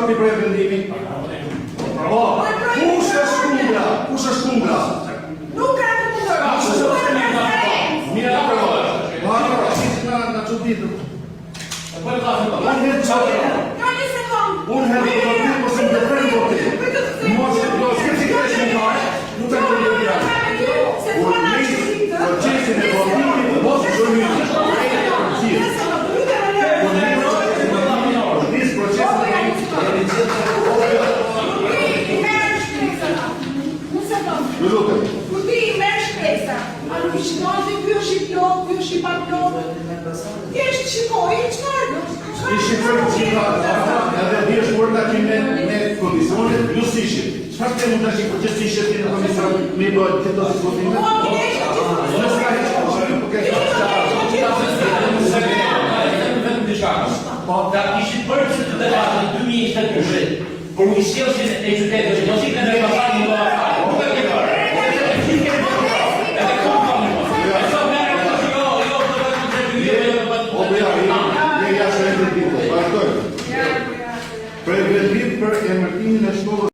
ti prej vendimit? Bravo! Kush është kundra? Kush është kundra? Nuk ka kundra. Mira la parola. Guarda, si na çuditur. Unë herë çfarë? Unë herë do të mos e ndërprem votin. Mos e do të si kresh në parë, nuk e do të bëj. Procesin e votimit mos e bëni. Kuti i merë shpresa, a nuk i shnozi, ky është i plot, ky është i pa plot. Ti është shikoj, qëfar? I shikoj qëfar, edhe di është për takim me komisionet, justishit. Çfarë të mund të shikoj që ishit në komision me i bëjt këto si votime? Da ishit bërë që të debatën 2007, por u ishtë e qytetës, do si të në pasat një do a farë. Nuk e ke bërë. Edhe kom kam një mos. E so mërë e të jo, të bëtë të të Preventiv për emërtimin e shkollës